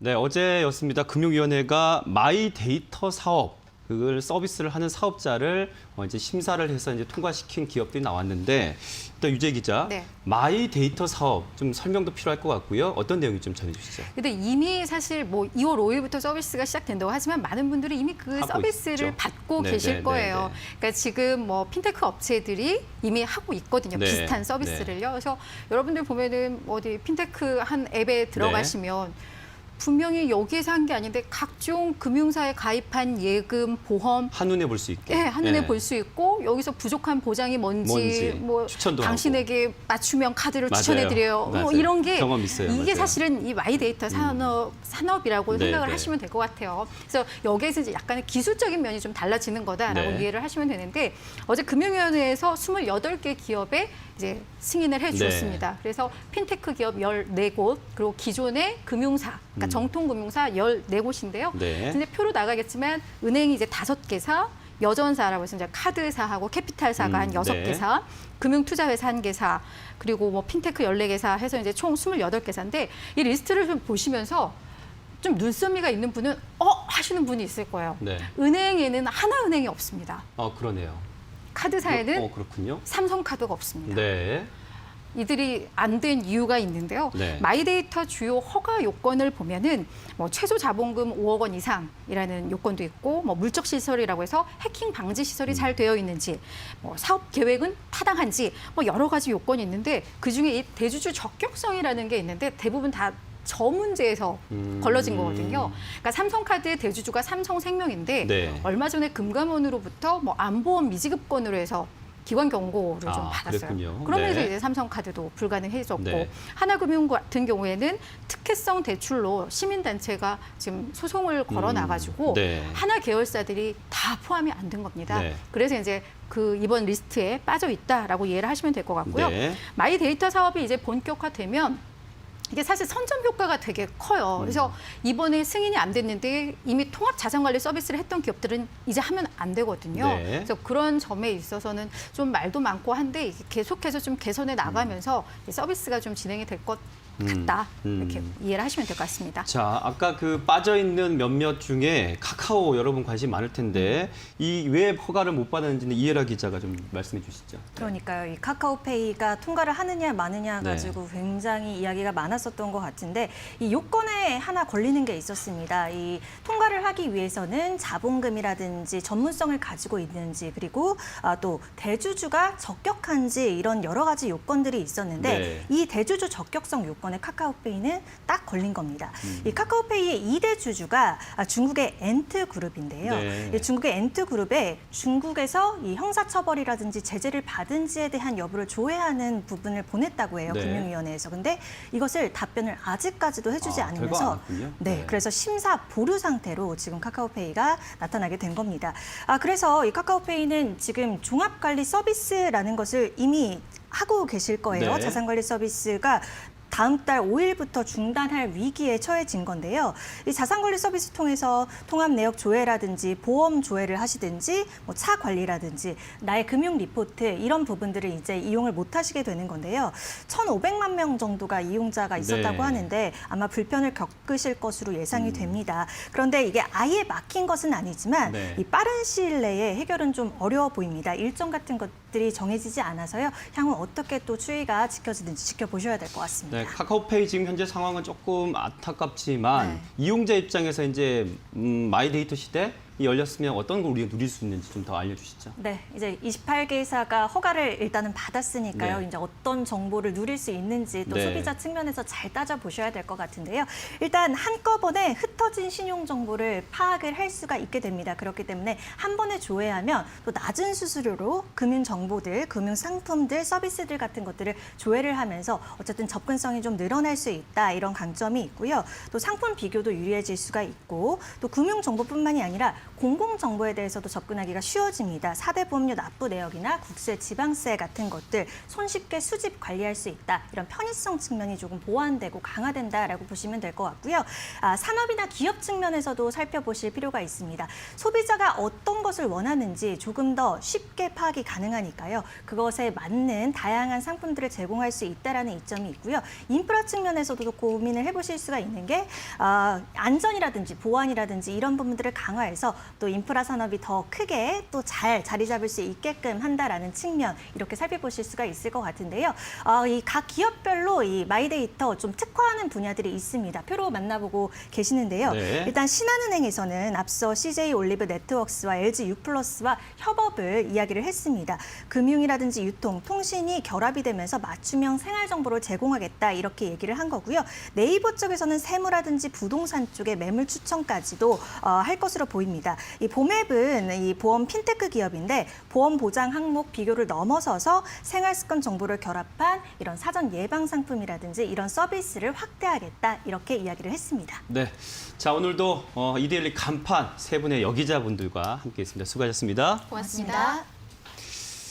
네, 어제였습니다. 금융위원회가 마이데이터 사업, 그걸 서비스를 하는 사업자를 이제 심사를 해서 이제 통과시킨 기업들이 나왔는데, 일단 유재 기자, 네. 마이데이터 사업 좀 설명도 필요할 것 같고요. 어떤 내용이 좀 전해주시죠. 근데 이미 사실 뭐 2월 5일부터 서비스가 시작된다고 하지만 많은 분들이 이미 그 하고 서비스를 있죠. 받고 네, 계실 네, 거예요. 네, 네. 그러니까 지금 뭐 핀테크 업체들이 이미 하고 있거든요. 네, 비슷한 서비스를요. 그래서 여러분들 보면은 어디 핀테크 한 앱에 들어가시면 분명히 여기에서 한 게 아닌데 각종 금융사에 가입한 예금, 보험 한눈에 볼 수 있게. 예, 한눈에 네. 볼 수 있고 여기서 부족한 보장이 뭔지 뭐 추천도 당신에게 맞춤형 카드를 맞아요. 추천해드려요. 맞아요. 뭐 이런 게 경험 있어요. 이게 맞아요. 사실은 이 마이데이터 산업이라고 네, 생각을 네. 하시면 될 것 같아요. 그래서 여기에서 이제 약간의 기술적인 면이 좀 달라지는 거다라고 네. 이해를 하시면 되는데 어제 금융위원회에서 28개 기업에 이제 승인을 해주었습니다. 네. 그래서 핀테크 기업 14곳 그리고 기존의 금융사, 그러니까 정통금융사 14곳인데요. 네. 근데 표로 나가겠지만 은행이 이제 5개사, 여전사라고 해서 이제 카드사하고 캐피탈사가 한 6개사, 네. 금융투자회사 1개사, 그리고 뭐 핀테크 14개사 해서 이제 총 28개사인데 이 리스트를 좀 보시면서 좀 눈썰미가 있는 분은 하시는 분이 있을 거예요. 네. 은행에는 하나은행이 없습니다. 그러네요. 카드사에는 그렇군요. 삼성카드가 없습니다. 네. 이들이 안 된 이유가 있는데요. 네. 마이데이터 주요 허가 요건을 보면은 뭐 최소 자본금 5억 원 이상이라는 요건도 있고 뭐 물적 시설이라고 해서 해킹 방지 시설이 잘 되어 있는지 뭐 사업 계획은 타당한지 뭐 여러 가지 요건이 있는데 그중에 이 대주주 적격성이라는 게 있는데 대부분 다 저 문제에서 걸러진 거거든요. 그러니까 삼성카드의 대주주가 삼성생명인데 네. 얼마 전에 금감원으로부터 뭐 안보험 미지급권으로 해서 기관 경고를 좀 받았어요. 그랬군요. 그러면서 네. 이제 삼성카드도 불가능해졌고 네. 하나금융 같은 경우에는 특혜성 대출로 시민단체가 지금 소송을 걸어놔가지고 네. 하나 계열사들이 다 포함이 안 된 겁니다. 네. 그래서 이제 그 이번 리스트에 빠져 있다라고 이해를 하시면 될 것 같고요. 네. 마이데이터 사업이 이제 본격화되면 이게 사실 선점 효과가 되게 커요. 그래서 이번에 승인이 안 됐는데 이미 통합 자산관리 서비스를 했던 기업들은 이제 하면 안 되거든요. 네. 그래서 그런 점에 있어서는 좀 말도 많고 한데 이게 계속해서 좀 개선해 나가면서 서비스가 좀 진행이 될 것 같다. 이렇게 이해를 하시면 될 것 같습니다. 자, 아까 그 빠져있는 몇몇 중에 카카오 여러분 관심 많을 텐데 이 왜 허가를 못 받았는지는 이해라 기자가 좀 말씀해 주시죠. 그러니까요. 이 카카오페이가 통과를 하느냐 마느냐 네. 가지고 굉장히 이야기가 많았었던 것 같은데 이 요건에 하나 걸리는 게 있었습니다. 이 통과를 하기 위해서는 자본금이라든지 전문성을 가지고 있는지 그리고 또 대주주가 적격한지 이런 여러 가지 요건들이 있었는데 네. 이 대주주 적격성 요건에 카카오페이는 딱 걸린 겁니다. 이 카카오페이의 2대 주주가 중국의 엔트그룹인데요. 네. 이 중국의 엔트그룹에 중국에서 이 형사처벌이라든지 제재를 받은지에 대한 여부를 조회하는 부분을 보냈다고 해요. 네. 금융위원회에서. 근데 이것을 답변을 아직까지도 해주지 별거 안 않으면서 왔군요. 네, 네. 그래서 심사 보류 상태로 지금 카카오페이가 나타나게 된 겁니다. 그래서 이 카카오페이는 지금 종합관리 서비스라는 것을 이미 하고 계실 거예요. 네. 자산관리 서비스가 다음 달 5일부터 중단할 위기에 처해진 건데요. 이 자산관리 서비스 통해서 통합 내역 조회라든지 보험 조회를 하시든지 뭐 차 관리라든지 나의 금융 리포트 이런 부분들을 이제 이용을 못 하시게 되는 건데요. 1,500만 명 정도가 이용자가 있었다고 네. 하는데 아마 불편을 겪으실 것으로 예상이 됩니다. 그런데 이게 아예 막힌 것은 아니지만 네. 이 빠른 시일 내에 해결은 좀 어려워 보입니다. 일정 같은 것들이 정해지지 않아서요. 향후 어떻게 또 추이가 지켜지는지 지켜보셔야 될 것 같습니다. 네, 카카오페이 지금 현재 상황은 조금 안타깝지만 네. 이용자 입장에서 이제 마이데이터 시대이 열렸으면 어떤 걸 우리가 누릴 수 있는지 좀 더 알려주시죠. 네, 이제 28개사가 허가를 일단은 받았으니까요. 네. 이제 어떤 정보를 누릴 수 있는지 또 네. 소비자 측면에서 잘 따져보셔야 될 것 같은데요. 일단 한꺼번에 흩어진 신용 정보를 파악을 할 수가 있게 됩니다. 그렇기 때문에 한 번에 조회하면 또 낮은 수수료로 금융 정보들, 금융 상품들, 서비스들 같은 것들을 조회를 하면서 어쨌든 접근성이 좀 늘어날 수 있다. 이런 강점이 있고요. 또 상품 비교도 유리해질 수가 있고 또 금융 정보뿐만이 아니라 공공정보에 대해서도 접근하기가 쉬워집니다. 4대 보험료 납부 내역이나 국세, 지방세 같은 것들 손쉽게 수집 관리할 수 있다. 이런 편의성 측면이 조금 보완되고 강화된다라고 보시면 될 것 같고요. 산업이나 기업 측면에서도 살펴보실 필요가 있습니다. 소비자가 어떤 것을 원하는지 조금 더 쉽게 파악이 가능하니까요. 그것에 맞는 다양한 상품들을 제공할 수 있다라는 이점이 있고요. 인프라 측면에서도 고민을 해보실 수가 있는 게 안전이라든지 보안이라든지 이런 부분들을 강화해서 또 인프라 산업이 더 크게 또 잘 자리 잡을 수 있게끔 한다라는 측면 이렇게 살펴보실 수가 있을 것 같은데요. 이 각 기업별로 이 마이데이터 좀 특화하는 분야들이 있습니다. 표로 만나보고 계시는데요. 네. 일단 신한은행에서는 앞서 CJ 올리브 네트워크스와 LG U+와 협업을 이야기를 했습니다. 금융이라든지 유통, 통신이 결합이 되면서 맞춤형 생활 정보를 제공하겠다 이렇게 얘기를 한 거고요. 네이버 쪽에서는 세무라든지 부동산 쪽에 매물 추천까지도 할 것으로 보입니다. 이 보맵은 이 보험 핀테크 기업인데 보험 보장 항목 비교를 넘어서서 생활 습관 정보를 결합한 이런 사전 예방 상품이라든지 이런 서비스를 확대하겠다 이렇게 이야기를 했습니다. 네. 자, 오늘도 이데일리 간판 세 분의 여기자분들과 함께했습니다. 수고하셨습니다. 고맙습니다.